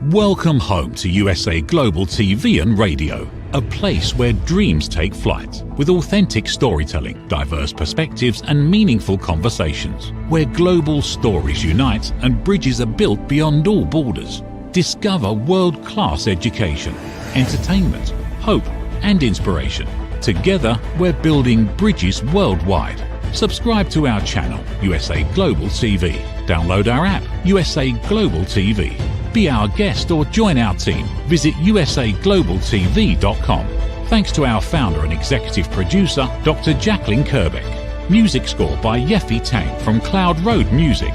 Welcome home to USA Global TV and Radio, a place where dreams take flight, with authentic storytelling, diverse perspectives and meaningful conversations, where global stories unite and bridges are built beyond all borders. Discover world-class education, entertainment, hope and inspiration. Together, we're building bridges worldwide. Subscribe to our channel, USA Global TV. Download our app, USA Global TV. Be our guest or join our team. Visit usaglobaltv.com. Thanks to our founder and executive producer, Dr. Jacqueline Kerbeck. Music score by Yeffy Tang from Cloud Road Music.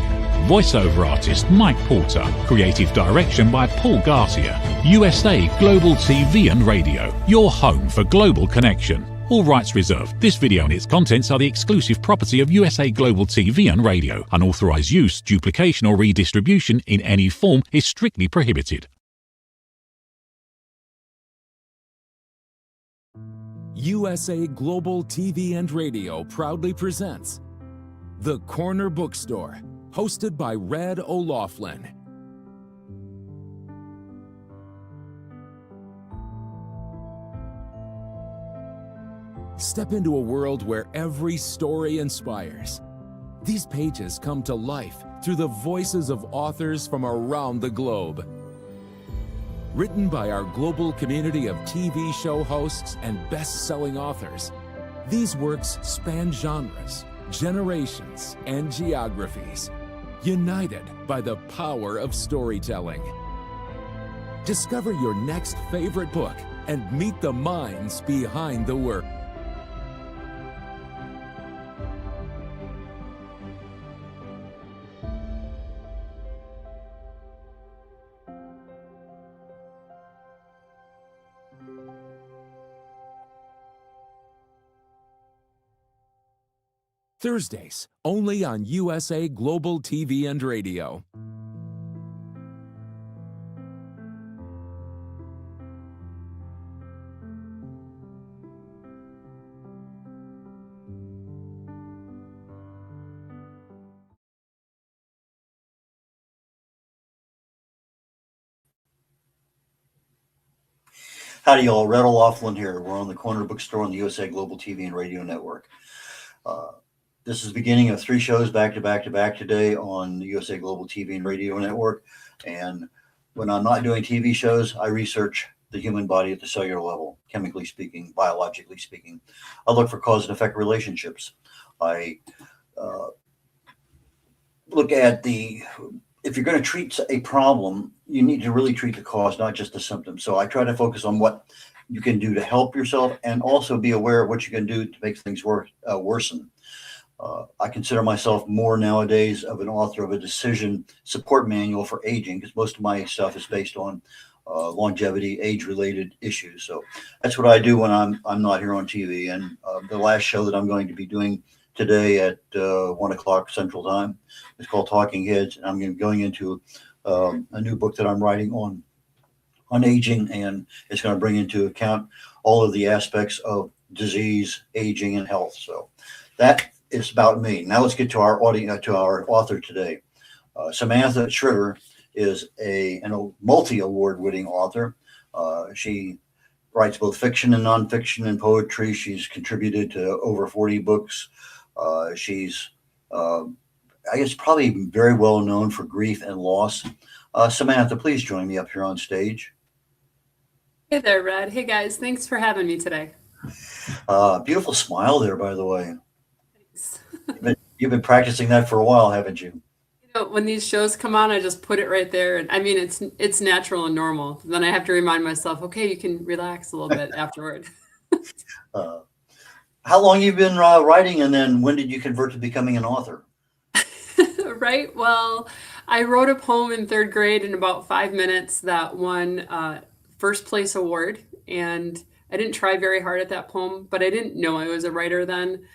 Voiceover artist Mike Porter. Creative direction by Paul Garcia. USA Global TV and Radio, your home for global connection. All rights reserved. This video and its contents are the exclusive property of USA Global TV and Radio. Unauthorized use, duplication or redistribution in any form is strictly prohibited. USA Global TV and Radio proudly presents The Corner Bookstore, hosted by Red O'Loughlin. Step into a world where every story inspires. These pages come to life through the voices of authors from around the globe. Written by our global community of TV show hosts and best-selling authors, these works span genres, generations, and geographies, united by the power of storytelling. Discover your next favorite book and meet the minds behind the work. Thursdays, only on USA Global TV and Radio. Howdy, y'all. Red O'Loughlin here. We're on the Corner Bookstore on the USA Global TV and Radio Network. This is the beginning of 3 shows back to back to back today on the USA Global TV and Radio Network. And when I'm not doing TV shows, I research the human body at the cellular level, chemically speaking, biologically speaking. I look for cause and effect relationships. I look at if you're going to treat a problem, you need to really treat the cause, not just the symptom. So I try to focus on what you can do to help yourself and also be aware of what you can do to make things worsen. I consider myself more nowadays of an author of a decision support manual for aging, because most of my stuff is based on longevity, age-related issues. So that's what I do when I'm not here on TV. And the last show that I'm going to be doing today at 1 o'clock Central Time is called Talking Heads, and I'm going into a new book that I'm writing on aging, and it's going to bring into account all of the aspects of disease, aging, and health. So that is about me. Now let's get to our audience, to our author today. Samantha Tschritter is a multi-award winning author. She writes both fiction and nonfiction and poetry. She's contributed to over 40 books. She's, I guess, probably very well known for grief and loss. Samantha, please join me up here on stage. Hey there, Red. Hey guys, thanks for having me today. Beautiful smile there, by the way. Thanks. You've been practicing that for a while, haven't you? You know, when these shows come on, I just put it right there. And I mean, it's natural and normal. Then I have to remind myself, okay, you can relax a little bit afterward. How long you've been writing, and then when did you convert to becoming an author? Right. Well, I wrote a poem in 3rd grade in about 5 minutes that won first place award. And I didn't try very hard at that poem, but I didn't know I was a writer then.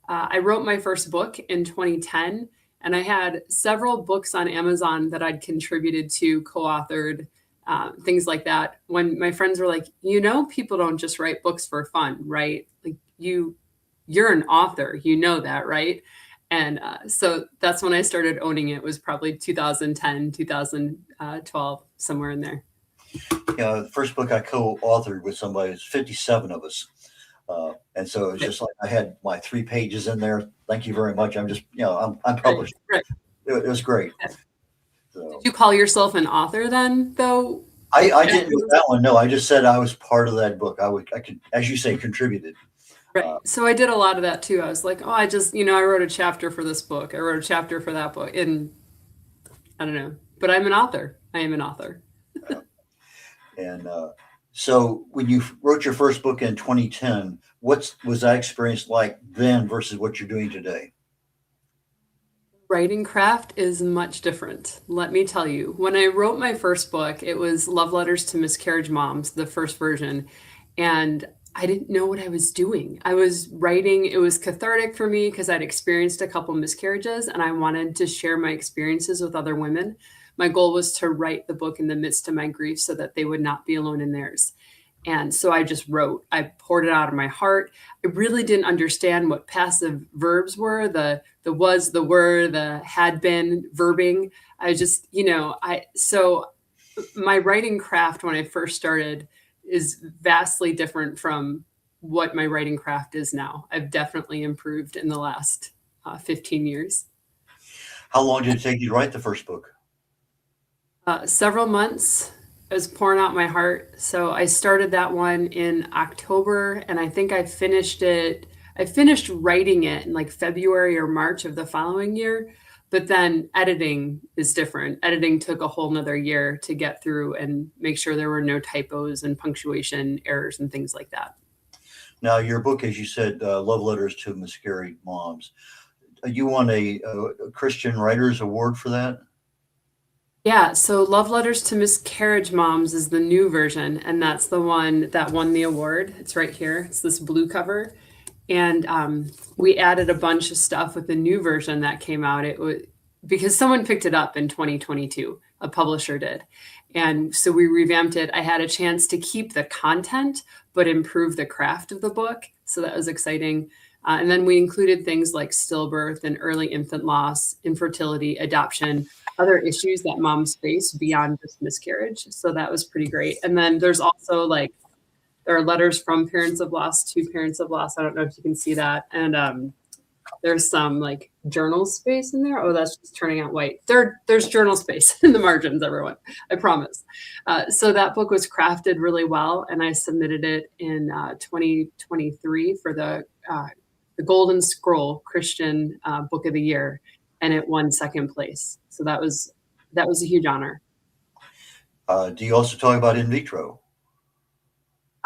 I wrote my first book in 2010, and I had several books on Amazon that I'd contributed to, co-authored, things like that. When my friends were like, you know, people don't just write books for fun, right? Like you're an author, you know that, right? And so that's when I started owning it, was probably 2010, 2012, somewhere in there. The first book I co-authored with somebody, was 57 of us. And so it's just like I had my 3 pages in there. Thank you very much. I'm just, I'm published. Right. It was great. So, did you call yourself an author then, though? I didn't do that one. No, I just said I was part of that book. I could, as you say, contributed. Right. So I did a lot of that too. I was like, oh, I just, I wrote a chapter for this book. I wrote a chapter for that book. And I don't know, but I'm an author. I am an author. And so when you wrote your first book in 2010, what was that experience like then versus what you're doing today? Writing craft is much different. Let me tell you, when I wrote my first book, it was Love Letters to Miscarriage Moms, the first version. And I didn't know what I was doing. I was writing, it was cathartic for me because I'd experienced a couple miscarriages and I wanted to share my experiences with other women. My goal was to write the book in the midst of my grief so that they would not be alone in theirs. And so I just wrote, I poured it out of my heart. I really didn't understand what passive verbs were, the was, the were, the had been, verbing. I just, so my writing craft when I first started is vastly different from what my writing craft is now. I've definitely improved in the last 15 years. How long did it take you to write the first book? Several months. I was pouring out my heart. So I started that one in October, and I think I finished writing it in like February or March of the following year. But then editing is different. Editing took a whole nother year to get through and make sure there were no typos and punctuation errors and things like that. Now, your book, as you said, Love Letters to Miscarried Moms, you won a Christian Writers Award for that? Yeah, so Love Letters to Miscarriage Moms is the new version, and that's the one that won the award. It's right here. It's this blue cover. And we added a bunch of stuff with the new version that came out. It was because someone picked it up in 2022, a publisher did. And so we revamped it. I had a chance to keep the content, but improve the craft of the book. So that was exciting. And then we included things like stillbirth and early infant loss, infertility, adoption, other issues that moms face beyond just miscarriage. So that was pretty great. And then there's also there are letters from parents of loss to parents of loss. I don't know if you can see that. And there's some journal space in there. Oh, that's just turning out white. There's journal space in the margins, everyone. I promise. So that book was crafted really well. And I submitted it in 2023 for the Golden Scroll Christian Book of the Year. And it won second place. So that was a huge honor. Do you also talk about in vitro?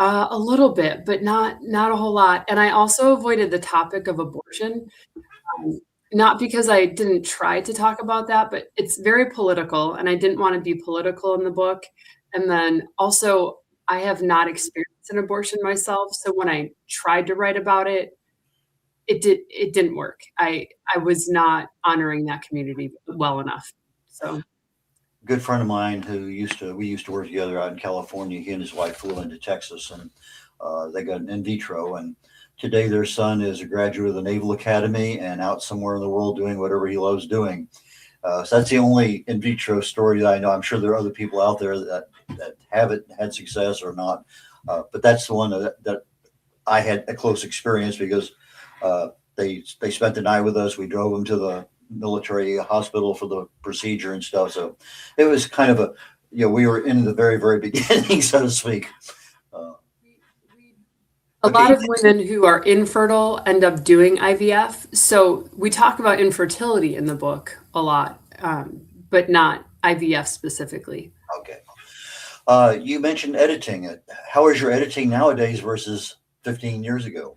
A little bit, but not a whole lot. And I also avoided the topic of abortion, not because I didn't try to talk about that, but it's very political, and I didn't want to be political in the book. And then also, I have not experienced an abortion myself, so when I tried to write about it, it didn't work. I was not honoring that community well enough. So. Good friend of mine we used to work together out in California. He and his wife flew into Texas, and they got an in vitro. And today their son is a graduate of the Naval Academy and out somewhere in the world doing whatever he loves doing. So that's the only in vitro story that I know. I'm sure there are other people out there that haven't had success or not, but that's the one that I had a close experience because they spent the night with us. We drove them to the military hospital for the procedure and stuff. So it was kind of we were in the very, very beginning, so to speak. A lot of women who are infertile end up doing IVF. So we talk about infertility in the book a lot, but not IVF specifically. Okay. You mentioned editing. How is your editing nowadays versus 15 years ago?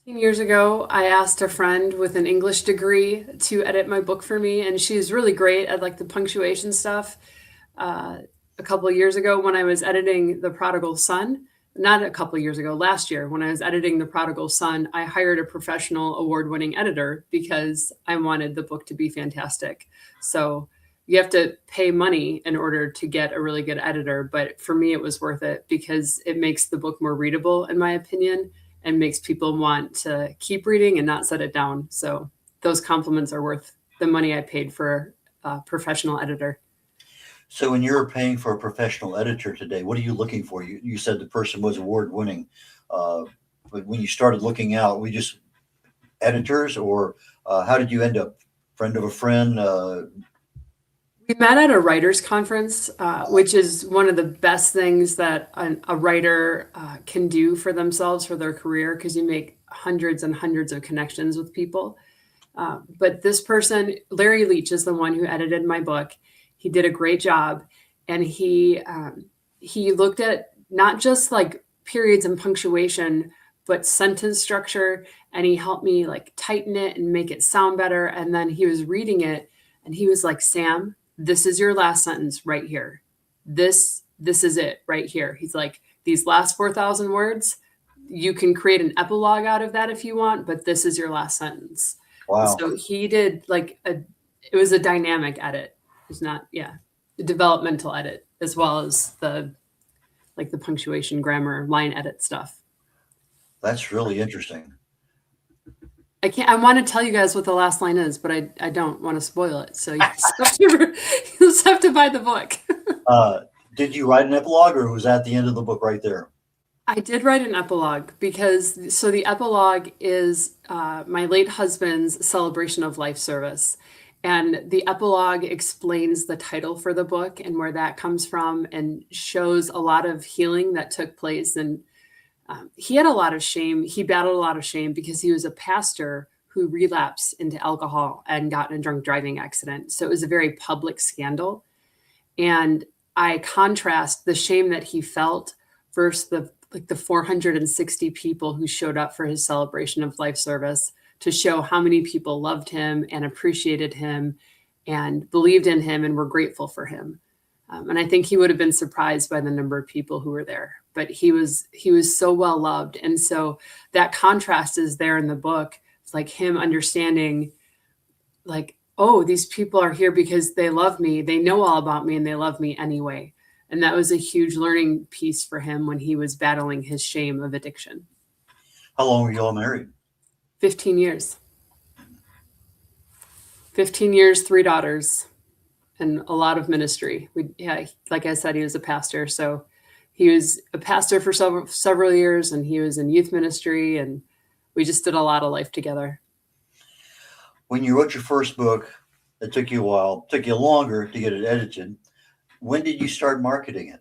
15 years ago, I asked a friend with an English degree to edit my book for me, and she's really great at the punctuation stuff. A couple of years ago, when I was editing The Prodigal Son, not a couple of years ago, last year, when I was editing The Prodigal Son, I hired a professional award-winning editor because I wanted the book to be fantastic. So you have to pay money in order to get a really good editor. But for me, it was worth it because it makes the book more readable, in my opinion. and makes people want to keep reading and not set it down. So those compliments are worth the money I paid for a professional editor. So when you're paying for a professional editor today, what are you looking for? You said the person was award winning, but when you started looking out, we just editors, or how did you end up? Friend of a friend? We met at a writers conference, which is one of the best things that a writer can do for themselves, for their career, because you make hundreds and hundreds of connections with people. But this person, Larry Leach, is the one who edited my book. He did a great job, and he looked at not just like periods and punctuation, but sentence structure, and he helped me like tighten it and make it sound better. And then he was reading it, and he was like, "Sam, this is your last sentence right here. This is it right here." He's like, "These last 4,000 words, you can create an epilogue out of that if you want, but this is your last sentence." Wow. So he did it was a dynamic edit. It's not, a developmental edit, as well as the punctuation, grammar, line edit stuff. That's really interesting. I want to tell you guys what the last line is, but I don't want to spoil it. So you just have to buy the book. Did you write an epilogue, or was that the end of the book right there? I did write an epilogue so the epilogue is my late husband's celebration of life service. And the epilogue explains the title for the book and where that comes from, and shows a lot of healing that took place. And he had a lot of shame. He battled a lot of shame because he was a pastor who relapsed into alcohol and got in a drunk driving accident. So it was a very public scandal. And I contrast the shame that he felt versus the 460 people who showed up for his celebration of life service, to show how many people loved him and appreciated him and believed in him and were grateful for him. And I think he would have been surprised by the number of people who were there, but he was so well loved. And so that contrast is there in the book. It's like him understanding, like, oh, these people are here because they love me. They know all about me and they love me anyway. And that was a huge learning piece for him when he was battling his shame of addiction. How long were you all married? 15 years. 15 years, 3 daughters, and a lot of ministry. Like I said, he was a pastor. So he was a pastor for several years, and he was in youth ministry, and we just did a lot of life together. When you wrote your first book, it took you a while, took you longer to get it edited. When did you start marketing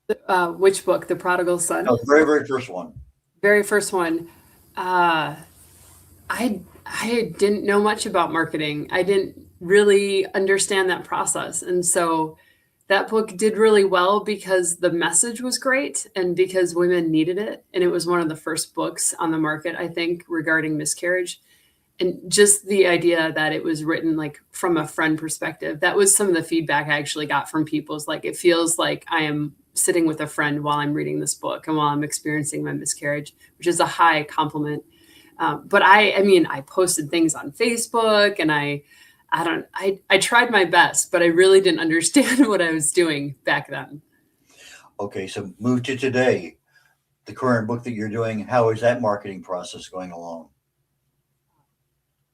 it? Which book? The Prodigal Son? No, the very, very first one. Very first one. I didn't know much about marketing. I didn't really understand that process. And so that book did really well because the message was great and because women needed it. And it was one of the first books on the market, I think, regarding miscarriage. And just the idea that it was written like from a friend perspective, that was some of the feedback I actually got from people. Is like, it feels like I am sitting with a friend while I'm reading this book and while I'm experiencing my miscarriage, which is a high compliment. But I posted things on Facebook, and I tried my best, but I really didn't understand what I was doing back then. Okay, so move to today, the current book that you're doing. How is that marketing process going along?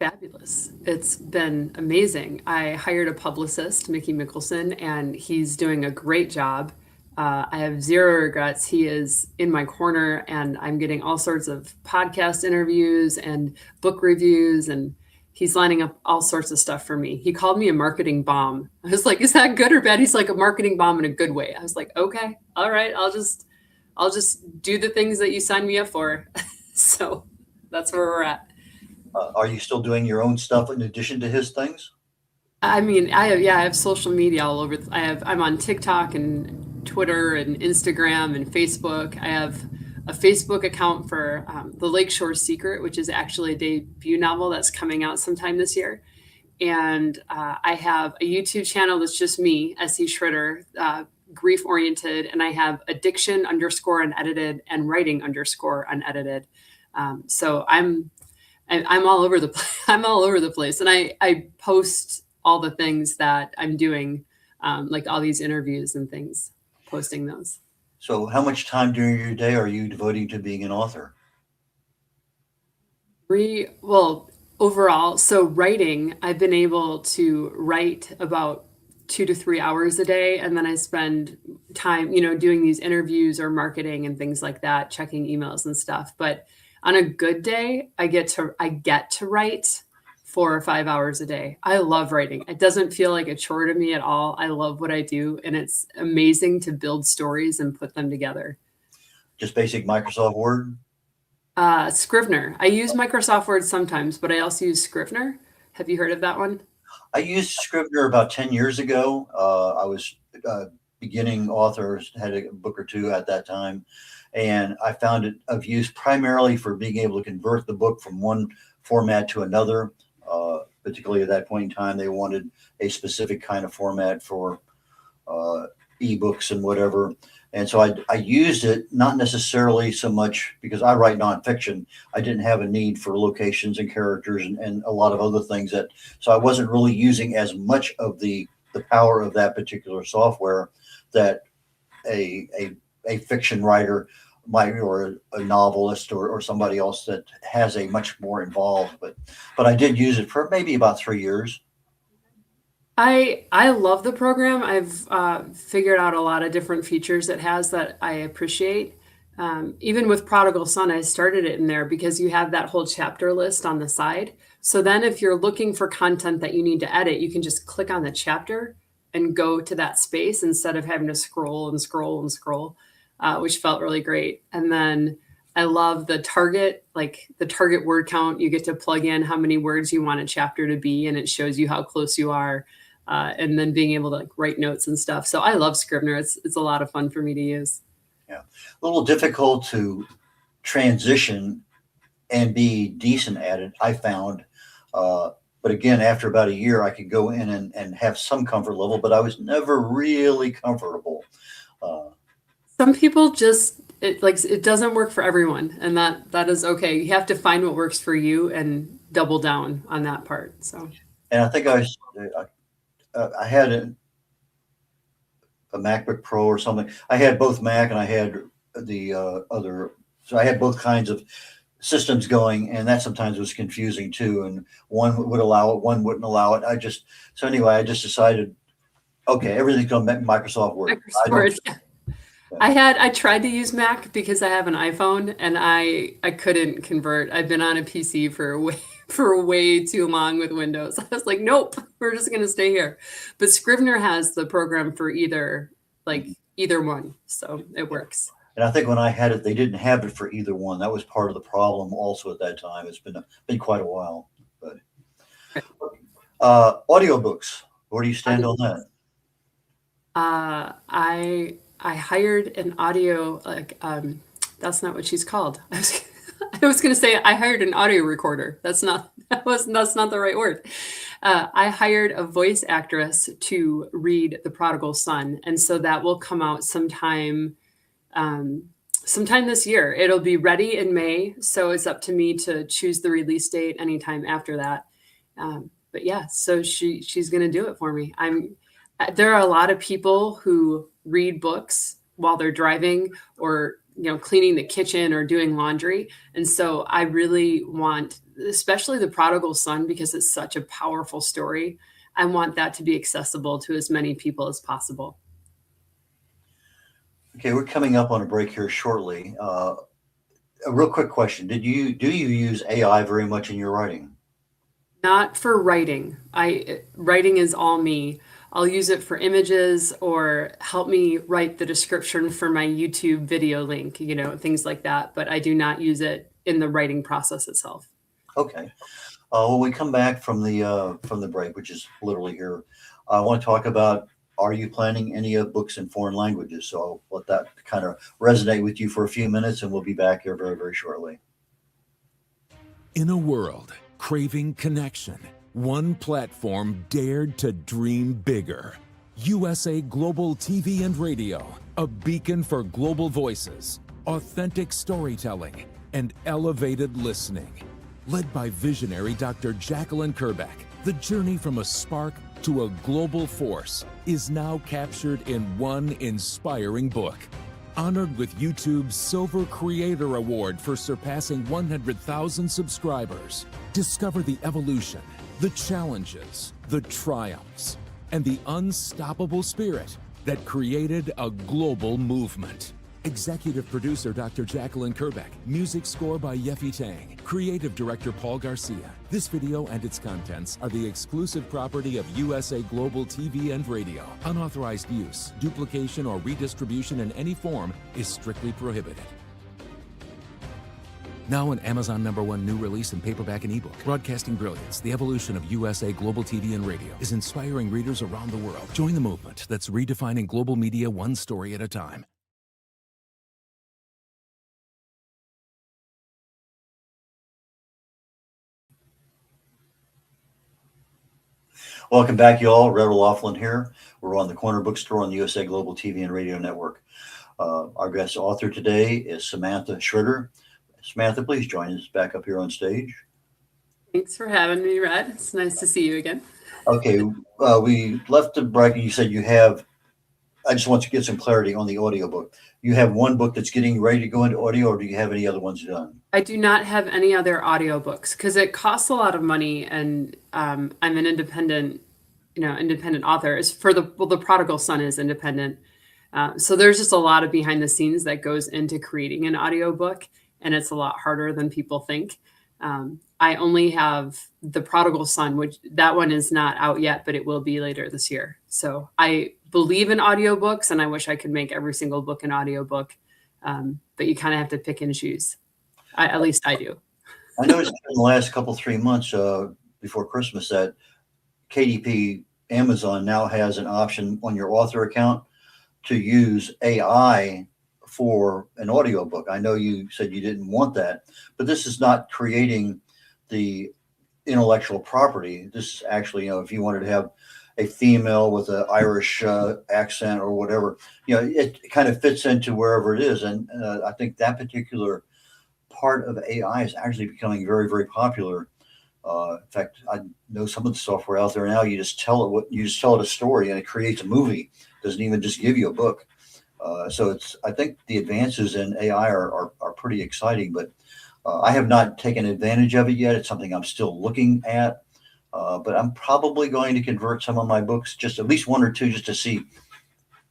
Fabulous. It's been amazing. I hired a publicist, Mickey Mickelson, and he's doing a great job. I have zero regrets. He is in my corner, and I'm getting all sorts of podcast interviews and book reviews, and he's lining up all sorts of stuff for me. He called me a marketing bomb. I was like, is that good or bad? He's like, a marketing bomb in a good way. I was like, okay, all right. I'll just do the things that you signed me up for. So that's where we're at. Are you still doing your own stuff in addition to his things? I have social media all over. I'm on TikTok and Twitter and Instagram and Facebook. I have a Facebook account for The Lakeshore Secret, which is actually a debut novel that's coming out sometime this year. And I have a YouTube channel that's just me, S.E. Tschritter, grief oriented. And I have addiction _unedited and writing _unedited. So I'm all over the place. I'm all over the place. And I post all the things that I'm doing, like all these interviews and things, posting those. So how much time during your day are you devoting to being an author? Well, overall, so writing, I've been able to write about 2 to 3 hours a day, and then I spend time, doing these interviews or marketing and things like that, checking emails and stuff. But on a good day, I get to write 4 or 5 hours a day. I love writing. It doesn't feel like a chore to me at all. I love what I do, and it's amazing to build stories and put them together. Just basic Microsoft Word? Scrivener. I use Microsoft Word sometimes, but I also use Scrivener. Have you heard of that one? I used Scrivener about 10 years ago. I was beginning author, had a book or two at that time, and I found it of use primarily for being able to convert the book from one format to another. Particularly at that point in time, they wanted a specific kind of format for ebooks and whatever. And so I used it, not necessarily so much because I write nonfiction. I didn't have a need for locations and characters and a lot of other things so I wasn't really using as much of the power of that particular software that a fiction writer might, or a novelist or somebody else that has a much more involved, but I did use it for maybe about 3 years. I love the program. I've figured out a lot of different features it has that I appreciate. Even with Prodigal Son, I started it in there because you have that whole chapter list on the side. So then if you're looking for content that you need to edit, you can just click on the chapter and go to that space instead of having to scroll and scroll and scroll, which felt really great. And then I love the target word count. You get to plug in how many words you want a chapter to be, and it shows you how close you are. And then being able to write notes and stuff. So I love Scrivener. It's a lot of fun for me to use. Yeah, a little difficult to transition and be decent at it, I found. But again, after about a year, I could go in and have some comfort level, but I was never really comfortable. Some people it doesn't work for everyone, and that is okay. You have to find what works for you and double down on that part. So, and I think I had a MacBook Pro or something. I had both Mac and I had the other. So I had both kinds of systems going, and that sometimes was confusing too. And one would allow it, one wouldn't allow it. I just decided, okay, everything's going to Microsoft Word. I tried to use Mac because I have an iPhone, and I couldn't convert. I've been on a PC for way too long with Windows. I was like, nope, we're just going to stay here. But Scrivener has the program for either one. So it works. And I think when I had it, they didn't have it for either one. That was part of the problem also at that time. It's been quite a while. But audiobooks, where do you stand on that? I hired an audio, that's not what she's called. I was going to say I hired an audio recorder. That's not the right word. I hired a voice actress to read The Prodigal Son, and so that will come out sometime this year. It'll be ready in May, so it's up to me to choose the release date anytime after that. But yeah, so she's going to do it for me. There are a lot of people who read books while they're driving or cleaning the kitchen or doing laundry. And so I really want, especially The Prodigal Son, because it's such a powerful story, I want that to be accessible to as many people as possible. Okay, we're coming up on a break here shortly. A real quick question. Do you use AI very much in your writing? Not for writing. Writing is all me. I'll use it for images or help me write the description for my YouTube video link, things like that. But I do not use it in the writing process itself. Okay. When we come back from the break, which is literally here, I want to talk about, are you planning any books in foreign languages? So I'll let that kind of resonate with you for a few minutes, and we'll be back here very, very shortly. In a world craving connection, one platform dared to dream bigger. USA Global TV and Radio, a beacon for global voices, authentic storytelling, and elevated listening. Led by visionary Dr. Jacqueline Kerbeck, the journey from a spark to a global force is now captured in one inspiring book. Honored with YouTube's Silver Creator Award for surpassing 100,000 subscribers. Discover the evolution, the challenges, the triumphs, and the unstoppable spirit that created a global movement. Executive producer Dr. Jacqueline Kerbeck. Music score by Yeffy Tang. Creative director Paul Garcia. This video and its contents are the exclusive property of USA Global TV and Radio. Unauthorized use, duplication, or redistribution in any form is strictly prohibited. Now an Amazon #1 new release in paperback and ebook. Broadcasting Brilliance, the evolution of USA Global TV and Radio, is inspiring readers around the world. Join the movement that's redefining global media one story at a time. Welcome back, y'all. Red Laughlin here. We're on the Corner Bookstore on the USA Global TV and Radio Network. Our guest author today is Samantha Tschritter. Samantha, please join us back up here on stage. Thanks for having me, Red. It's nice to see you again. Okay, we left the break and you said you have, I just want to get some clarity on the audiobook. You have one book that's getting ready to go into audio, or do you have any other ones done? I do not have any other audiobooks because it costs a lot of money, and I'm an independent author. It's for the Prodigal Son is independent. So there's just a lot of behind the scenes that goes into creating an audiobook, and it's a lot harder than people think. I only have The Prodigal Son, which that one is not out yet, but it will be later this year. So I believe in audiobooks, and I wish I could make every single book an audiobook. But you kind of have to pick and choose. At least I do. I noticed in the last 3 months before Christmas that KDP Amazon now has an option on your author account to use AI for an audiobook. I know you said you didn't want that, but this is not creating the intellectual property. This is actually, if you wanted to have a female with an Irish accent or whatever, it kind of fits into wherever it is. And I think that particular part of AI is actually becoming very, very popular. In fact, I know some of the software out there now, you just tell it a story and it creates a movie. It doesn't even just give you a book. So I think the advances in AI are pretty exciting, but I have not taken advantage of it yet. It's something I'm still looking at, but I'm probably going to convert some of my books, just at least one or two, just to see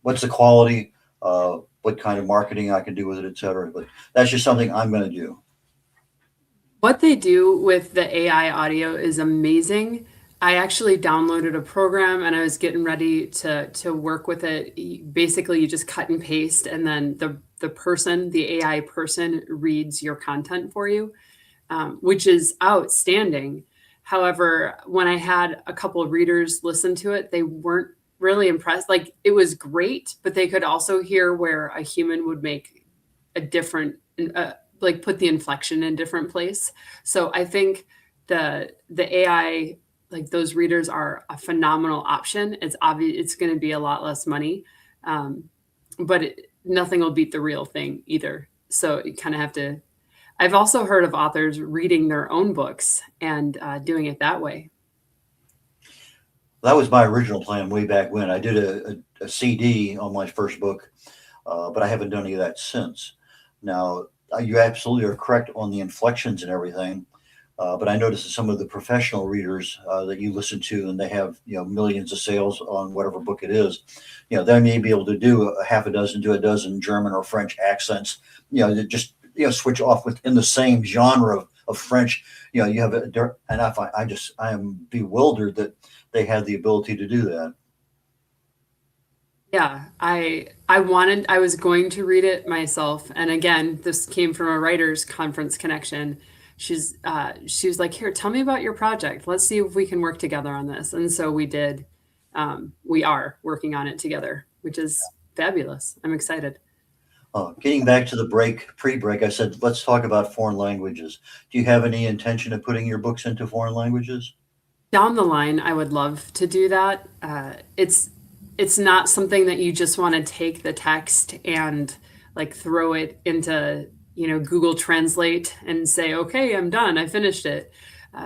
what's the quality, what kind of marketing I can do with it, et cetera. But that's just something I'm going to do. What they do with the AI audio is amazing. I actually downloaded a program and I was getting ready to work with it. Basically, you just cut and paste, and then the AI person reads your content for you, which is outstanding. However, when I had a couple of readers listen to it, they weren't really impressed. Like, it was great, but they could also hear where a human would make a different, like put the inflection in a different place. So I think the AI, like those readers, are a phenomenal option. It's obvious it's going to be a lot less money, but nothing will beat the real thing either. So you kind of have to. I've also heard of authors reading their own books and doing it that way. That was my original plan way back when. I did a CD on my first book, but I haven't done any of that since. Now, you absolutely are correct on the inflections and everything. But I noticed that some of the professional readers that you listen to, and they have millions of sales on whatever book it is, they may be able to do a half a dozen to a dozen German or French accents, to just switch off within the same genre of French. You have and I am bewildered that they had the ability to do that. Yeah, I was going to read it myself, and again, this came from a writers conference connection. She was like, here, tell me about your project. Let's see if we can work together on this. And so we did. We are working on it together, which is fabulous. I'm excited. Getting back to the pre-break, I said, let's talk about foreign languages. Do you have any intention of putting your books into foreign languages? Down the line, I would love to do that. It's not something that you just want to take the text and like throw it into Google Translate and say, okay, I'm done. I finished it.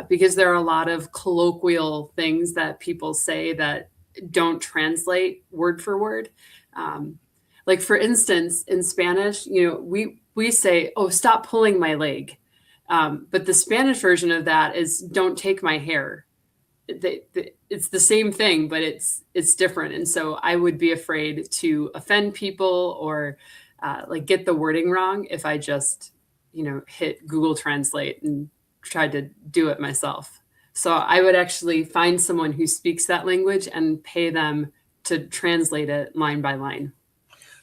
Because there are a lot of colloquial things that people say that don't translate word for word. Like for instance, in Spanish, we say, "Oh, stop pulling my leg," but the Spanish version of that is "Don't take my hair." It's the same thing, but it's different. And so I would be afraid to offend people or like get the wording wrong if I just, hit Google Translate and tried to do it myself. So I would actually find someone who speaks that language and pay them to translate it line by line.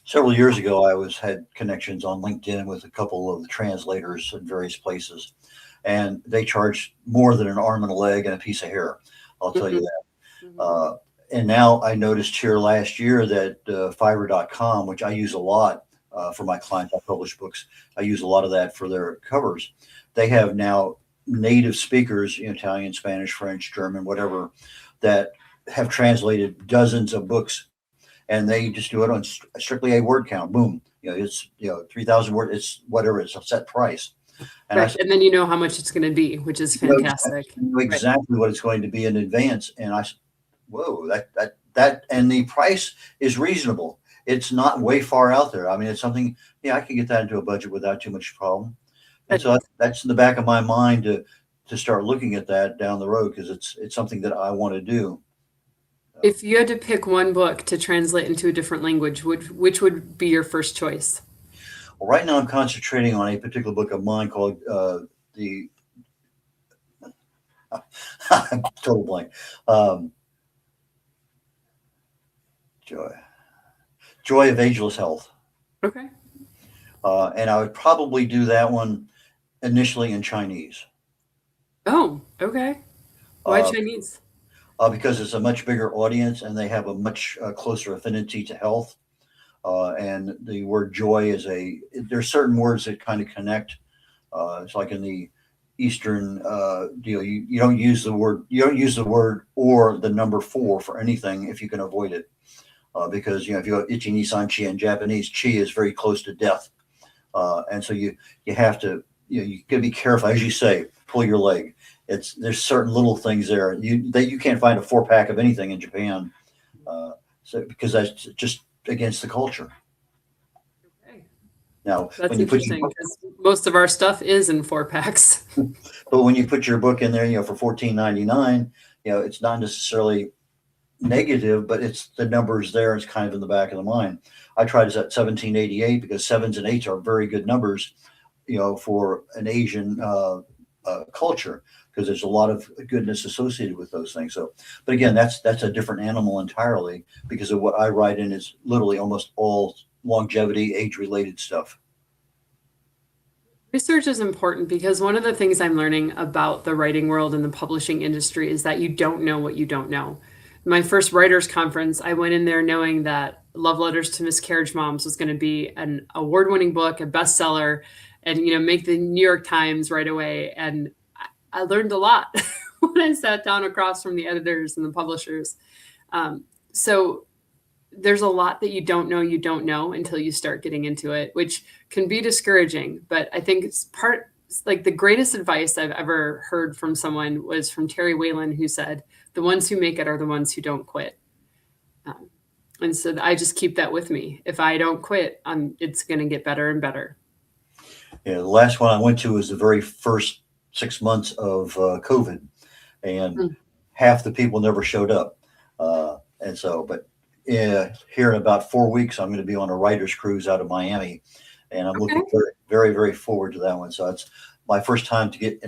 Several years ago, I had connections on LinkedIn with a couple of the translators in various places, and they charge more than an arm and a leg and a piece of hair. I'll tell you that. Mhm. And now I noticed here last year that Fiverr.com, which I use a lot for my clients, I publish books. I use a lot of that for their covers. They have now native speakers, Italian, Spanish, French, German, whatever, that have translated dozens of books, and they just do it on strictly a word count. Boom. It's 3,000 words. It's whatever. It's a set price. And Right. And then you know how much it's going to be, which is fantastic. You know Right. exactly what it's going to be in advance. And I said, whoa, that, and the price is reasonable. It's not way far out there. I mean, it's something, I could get that into a budget without too much problem. And so that's in the back of my mind to start looking at that down the road, because it's something that I want to do. If you had to pick one book to translate into a different language, which would be your first choice? Well, right now I'm concentrating on a particular book of mine called the total blank. Joy of Ageless Health. Okay. And I would probably do that one initially in Chinese. Oh, okay. Why Chinese? Because it's a much bigger audience and they have a much closer affinity to health. And the word joy there's certain words that kind of connect. It's like in the Eastern deal, you don't use the word or the number 4 for anything if you can avoid it. Because, if you go ichi, ni, san, chi in Japanese, chi is very close to death. And so you have to, you got to be careful. As you say, pull your leg. There's certain little things there. You can't find a 4-pack of anything in Japan. Because that's just against the culture. Okay. Now, That's when you put interesting because most of our stuff is in 4-packs. but when you put your book in there, for $14.99, it's not necessarily negative, but it's the numbers there. It's kind of in the back of the mind. I tried it at $17.88 because 7s and 8s are very good numbers, for an Asian culture, because there's a lot of goodness associated with those things. So, but again, that's a different animal entirely, because of what I write in is literally almost all longevity, age-related stuff. Research is important because one of the things I'm learning about the writing world and the publishing industry is that you don't know what you don't know. My first writers conference, I went in there knowing that Love Letters to Miscarriage Moms was going to be an award-winning book, a bestseller, and make the New York Times right away. And I learned a lot when I sat down across from the editors and the publishers. So there's a lot that you don't know until you start getting into it, which can be discouraging. But I think it's like the greatest advice I've ever heard from someone was from Terry Whalen, who said, "The ones who make it are the ones who don't quit." And so I just keep that with me. If I don't quit, it's going to get better and better. Yeah, the last one I went to was the very first 6 months of COVID, and half the people never showed up. And so, but here in about 4 weeks, I'm going to be on a writer's cruise out of Miami, and I'm looking very, very, very forward to that one. So it's my first time to get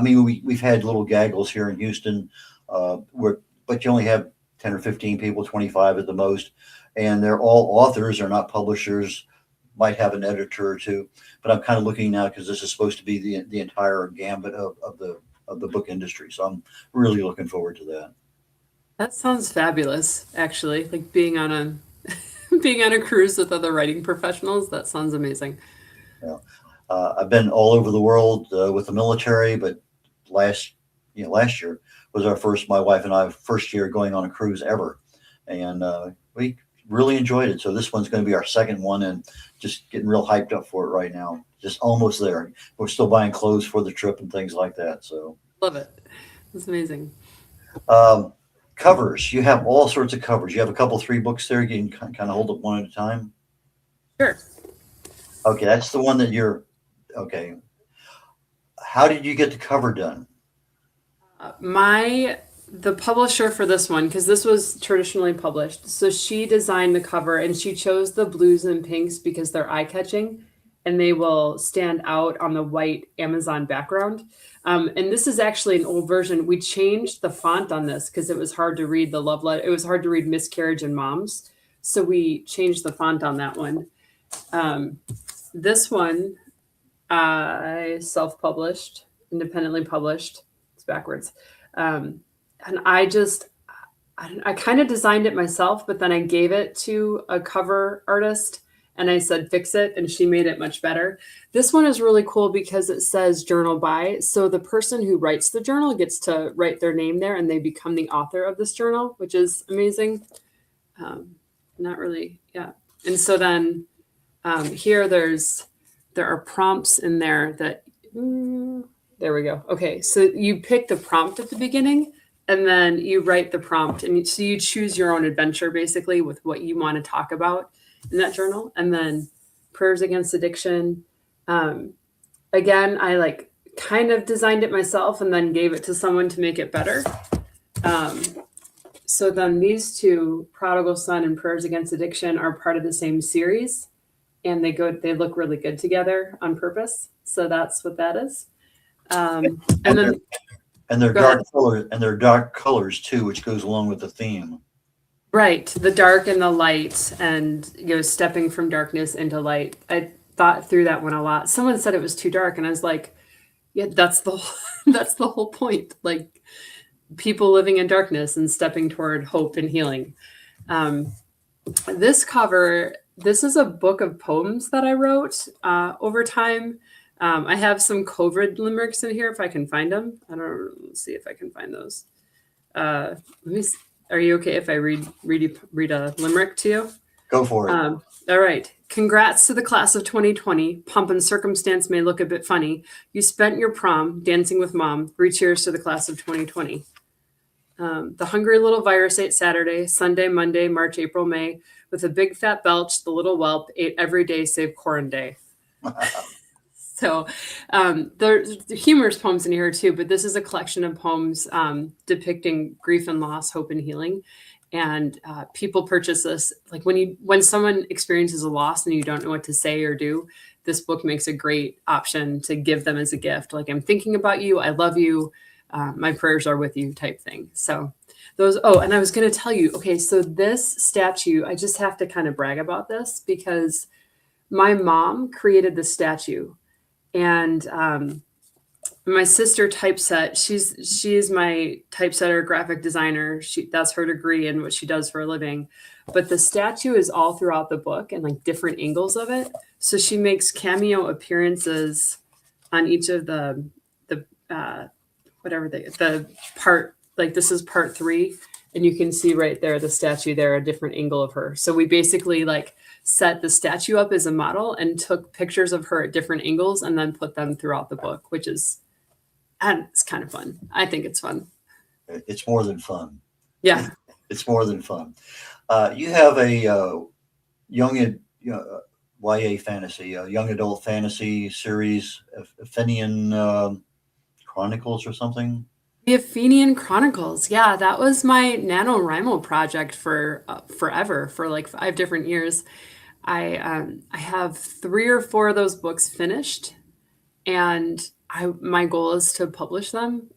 we've had little gaggles here in Houston, but you only have 10 or 15 people, 25 at the most, and they're all authors, they're not publishers, might have an editor or two, but I'm kind of looking now, because this is supposed to be the entire gambit of the book industry. So I'm really looking forward to that. That sounds fabulous, actually. Like being on a cruise with other writing professionals. That sounds amazing. Yeah. I've been all over the world with the military, but last year was my wife and I first year going on a cruise ever, and we really enjoyed it. So this one's going to be our second one, and just getting real hyped up for it right now. Just almost there. We're still buying clothes for the trip and things like that. So love it. It's amazing. Covers. You have all sorts of covers. You have a couple, 3 books there. You can kind of hold up one at a time. Sure. Okay, that's the one that you're. Okay, how did you get the cover done? The publisher for this one, because this was traditionally published, so she designed the cover and she chose the blues and pinks because they're eye-catching and they will stand out on the white Amazon background. And this is actually an old version. We changed the font on this because it was hard to read the love letter. It was hard to read Miscarriage and Moms. So we changed the font on that one. This one I self-published, independently published. It's backwards. And I kind of designed it myself, but then I gave it to a cover artist and I said, fix it. And she made it much better. This one is really cool because it says journal by. So the person who writes the journal gets to write their name there and they become the author of this journal, which is amazing. Not really. Yeah. And so then here there are prompts in there that, there we go. Okay. So you pick the prompt at the beginning and then you write the prompt. And so you choose your own adventure basically with what you want to talk about in that journal. And then prayers against addiction. Again, I kind of designed it myself and then gave it to someone to make it better. So then these two, Prodigal Son and Prayers Against Addiction, are part of the same series. And they look really good together on purpose. So that's what that is. And then they're dark colors, and they're dark colors too, which goes along with the theme. Right, the dark and the light, and stepping from darkness into light. I thought through that one a lot. Someone said it was too dark, and I was like, yeah, that's the whole point. Like people living in darkness and stepping toward hope and healing. This cover. This is a book of poems that I wrote over time. I have some COVID limericks in here if I can find them. Let's see if I can find those. Let me see. Are you okay if I read a limerick to you? Go for it. All right. Congrats to the class of 2020. Pomp and circumstance may look a bit funny. You spent your prom dancing with mom. 3 cheers to the class of 2020. The hungry little virus ate Saturday, Sunday, Monday, March, April, May. With a big fat belch, the little whelp ate every day save Corn Day. So there's humorous poems in here too, but this is a collection of poems depicting grief and loss, hope and healing. And people purchase this. Like when someone experiences a loss and you don't know what to say or do, this book makes a great option to give them as a gift. Like, I'm thinking about you. I love you. My prayers are with you type thing. So those, and I was going to tell you, okay, so this statue, I just have to kind of brag about this because my mom created the statue. And my sister typeset, she's my typesetter, graphic designer. That's her degree and what she does for a living. But the statue is all throughout the book and like different angles of it. So she makes cameo appearances on each of the part, like this is part 3. And you can see right there, the statue there, a different angle of her. So we basically like set the statue up as a model and took pictures of her at different angles and then put them throughout the book, which is, and it's kind of fun. I think it's fun. It's more than fun. Yeah. It's more than fun. You have a young YA fantasy, young adult fantasy series, Athenian Chronicles or something. The Athenian Chronicles. Yeah, that was my NaNoWriMo project for forever, for like 5 different years. I have 3 or 4 of those books finished, and my goal is to publish them.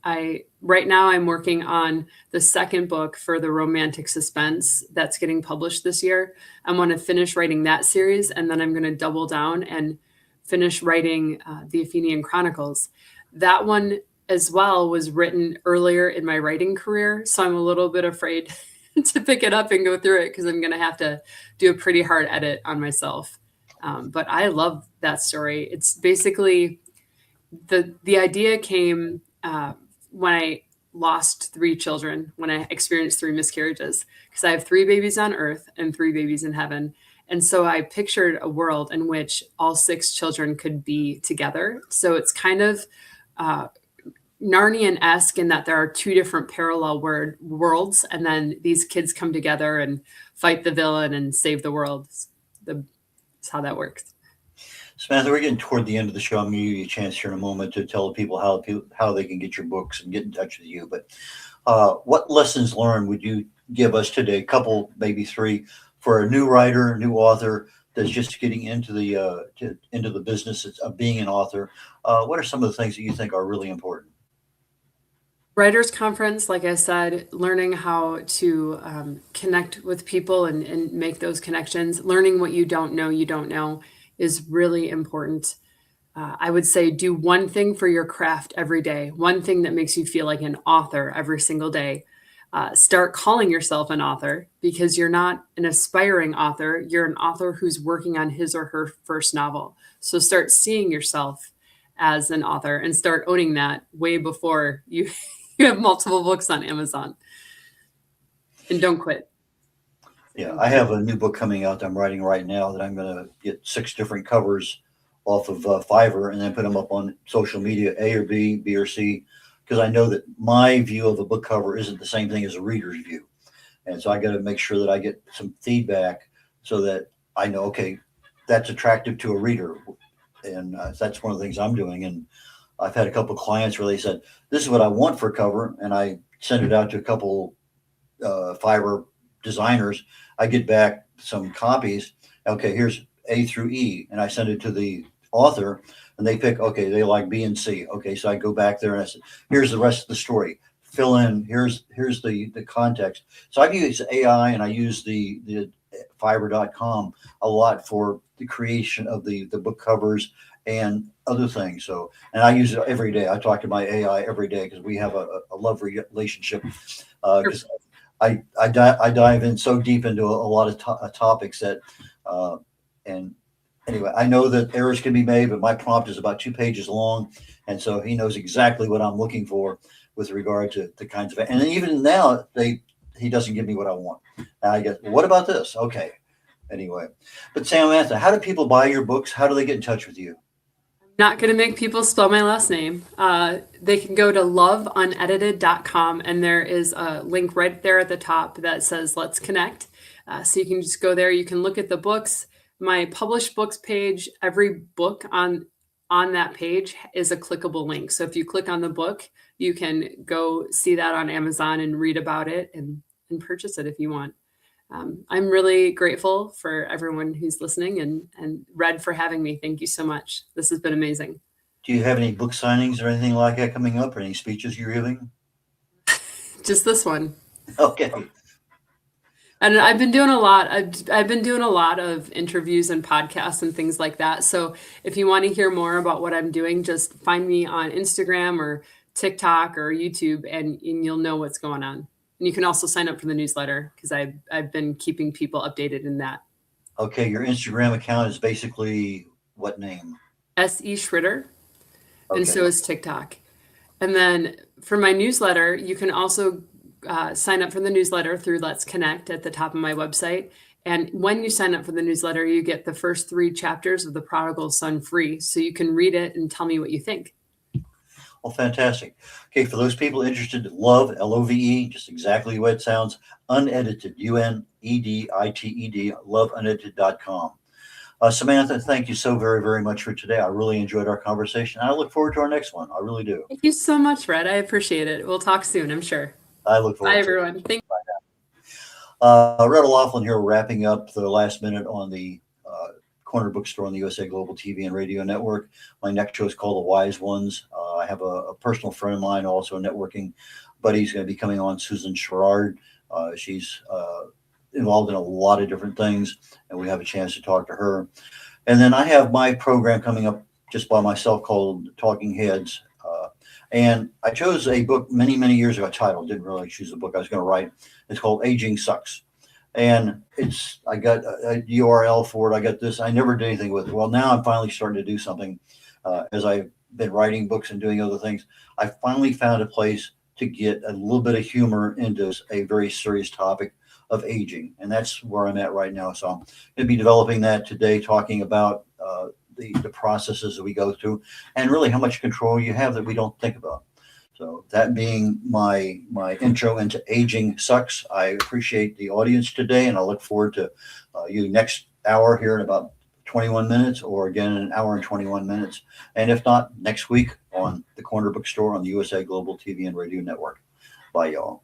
Right now I'm working on the 2nd book for the romantic suspense that's getting published this year. I want to finish writing that series, and then I'm going to double down and finish writing the Athenian Chronicles. That one as well was written earlier in my writing career, so I'm a little bit afraid to pick it up and go through it because I'm going to have to do a pretty hard edit on myself. But I love that story. It's basically the idea came when I lost 3 children, when I experienced 3 miscarriages, because I have 3 babies on earth and 3 babies in heaven. And so I pictured a world in which all 6 children could be together. So it's kind of Narnian-esque in that there are 2 different parallel worlds, and then these kids come together and fight the villain and save the world. That's how that works. Samantha, we're getting toward the end of the show. I'm going to give you a chance here in a moment to tell people how they can get your books and get in touch with you. But what lessons learned would you give us today? A couple, maybe three, for a new writer, new author that's just getting into the business of being an author. What are some of the things that you think are really important? Writers Conference, like I said, learning how to connect with people and make those connections, learning what you don't know is really important. I would say do one thing for your craft every day, one thing that makes you feel like an author every single day. Start calling yourself an author, because you're not an aspiring author. You're an author who's working on his or her first novel. So start seeing yourself as an author and start owning that way before you have multiple books on Amazon. And don't quit. Yeah, I have a new book coming out that I'm writing right now that I'm going to get 6 different covers off of Fiverr and then put them up on social media, A or B, B or C, because I know that my view of a book cover isn't the same thing as a reader's view. And so I got to make sure that I get some feedback so that I know, okay, that's attractive to a reader. And that's one of the things I'm doing. And I've had a couple of clients where they said, this is what I want for a cover. And I send it out to a couple Fiverr designers. I get back some copies. Okay, here's A through E. And I send it to the author and they pick, okay, they like B and C. Okay, so I go back there and I said, here's the rest of the story. Fill in, here's the context. So I use AI and I use the Fiverr.com a lot for the creation of the book covers and other things. So, and I use it every day. I talk to my AI every day because we have a love relationship. Because I dive in so deep into a lot of topics that, and anyway, I know that errors can be made, but my prompt is about 2 pages long. And so he knows exactly what I'm looking for with regard to the kinds of, and even now he doesn't give me what I want. And I get, what about this? Okay. Anyway, but Samantha, how do people buy your books? How do they get in touch with you? Not going to make people spell my last name. They can go to loveunedited.com and there is a link right there at the top that says let's connect. So you can just go there. You can look at the books. My published books page, every book on that page is a clickable link. So if you click on the book, you can go see that on Amazon and read about it and purchase it if you want. I'm really grateful for everyone who's listening and Red for having me. Thank you so much. This has been amazing. Do you have any book signings or anything like that coming up, or any speeches you're giving? Just this one. Okay. And I've been doing a lot. I've been doing a lot of interviews and podcasts and things like that. So if you want to hear more about what I'm doing, just find me on Instagram or TikTok or YouTube and you'll know what's going on. And you can also sign up for the newsletter because I've been keeping people updated in that. Okay, your Instagram account is basically what name? SE Tschritter. Okay. And so is TikTok. And then for my newsletter, you can also sign up for the newsletter through Let's Connect at the top of my website. And when you sign up for the newsletter, you get the first 3 chapters of The Prodigal Son free. So you can read it and tell me what you think. Well, fantastic. Okay, for those people interested in Love, Love, just exactly what it sounds, unedited, UNEDITED, loveunedited.com. Samantha, thank you so very, very much for today. I really enjoyed our conversation. I look forward to our next one. I really do. Thank you so much, Red. I appreciate it. We'll talk soon, I'm sure. I look forward to it. Bye, everyone. Thank you. Red O'Laughlin here, wrapping up the last minute on the Corner Bookstore on the USA Global TV and Radio Network. My next show is called The Wise Ones. I have a personal friend of mine, also a networking buddy, who's going to be coming on, Susan Sherrard. She's involved in a lot of different things, and we have a chance to talk to her. And then I have my program coming up just by myself called Talking Heads. And I chose a book many, many years ago, titled, didn't really choose a book I was going to write. It's called Aging Sucks. And I got a URL for it. I got this. I never did anything with it. Well, now I'm finally starting to do something. As I've been writing books and doing other things, I finally found a place to get a little bit of humor into a very serious topic of aging. And that's where I'm at right now. So I'm going to be developing that today, talking about the processes that we go through and really how much control you have that we don't think about. So that being my intro into Aging Sucks, I appreciate the audience today, and I look forward to you next hour here in about 21 minutes, or again, an hour and 21 minutes. And if not, next week on the Corner Bookstore on the USA Global TV and Radio Network. Bye, y'all.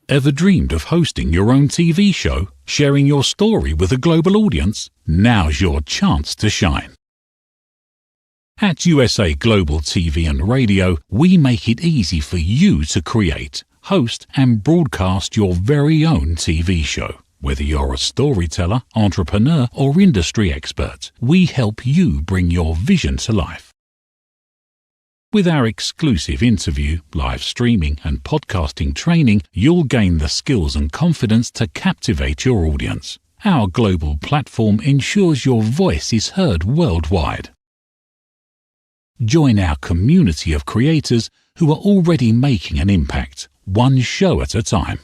Ever dreamed of hosting your own TV show, sharing your story with a global audience? Now's your chance to shine. At USA Global TV and Radio, we make it easy for you to create, host, and broadcast your very own TV show. Whether you're a storyteller, entrepreneur, or industry expert, we help you bring your vision to life. With our exclusive interview, live streaming, and podcasting training, you'll gain the skills and confidence to captivate your audience. Our global platform ensures your voice is heard worldwide. Join our community of creators who are already making an impact, one show at a time.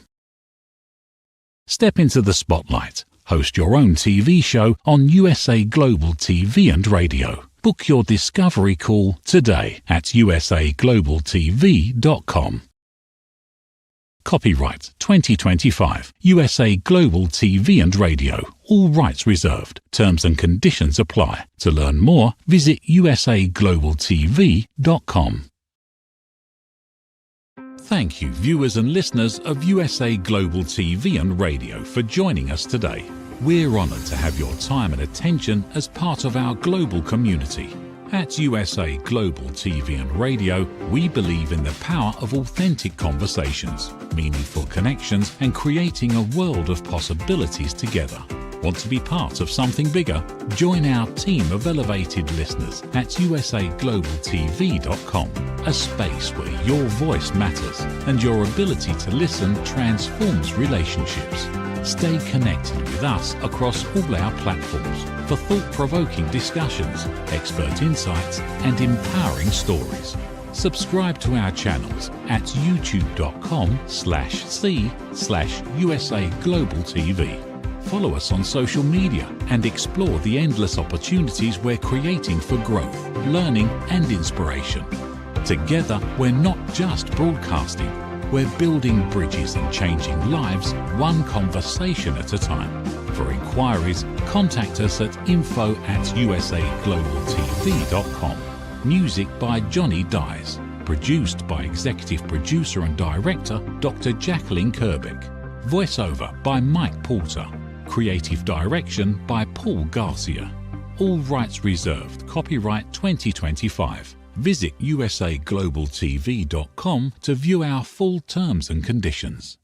Step into the spotlight. Host your own TV show on USA Global TV and Radio. Book your discovery call today at usaglobaltv.com. Copyright 2025 USA Global TV and Radio. All rights reserved. Terms and conditions apply. To learn more, visit usaglobaltv.com. Thank you, viewers and listeners of USA Global TV and Radio, for joining us today. We're honored to have your time and attention as part of our global community. At USA Global TV and Radio, we believe in the power of authentic conversations, meaningful connections, and creating a world of possibilities together. Want to be part of something bigger? Join our team of elevated listeners at usaglobaltv.com, a space where your voice matters and your ability to listen transforms relationships. Stay connected with us across all our platforms for thought-provoking discussions, expert insights, and empowering stories. Subscribe to our channels at youtube.com/c/USAGlobalTV. Follow us on social media and explore the endless opportunities we're creating for growth, learning, and inspiration. Together, we're not just broadcasting, we're building bridges and changing lives one conversation at a time. For inquiries, contact us at info@usaglobaltv.com. Music by Johnny Dyes. Produced by Executive Producer and Director Dr. Jacqueline Kerbeck. Voiceover by Mike Porter. Creative Direction by Paul Garcia. All rights reserved. Copyright 2025. Visit usaglobaltv.com to view our full terms and conditions.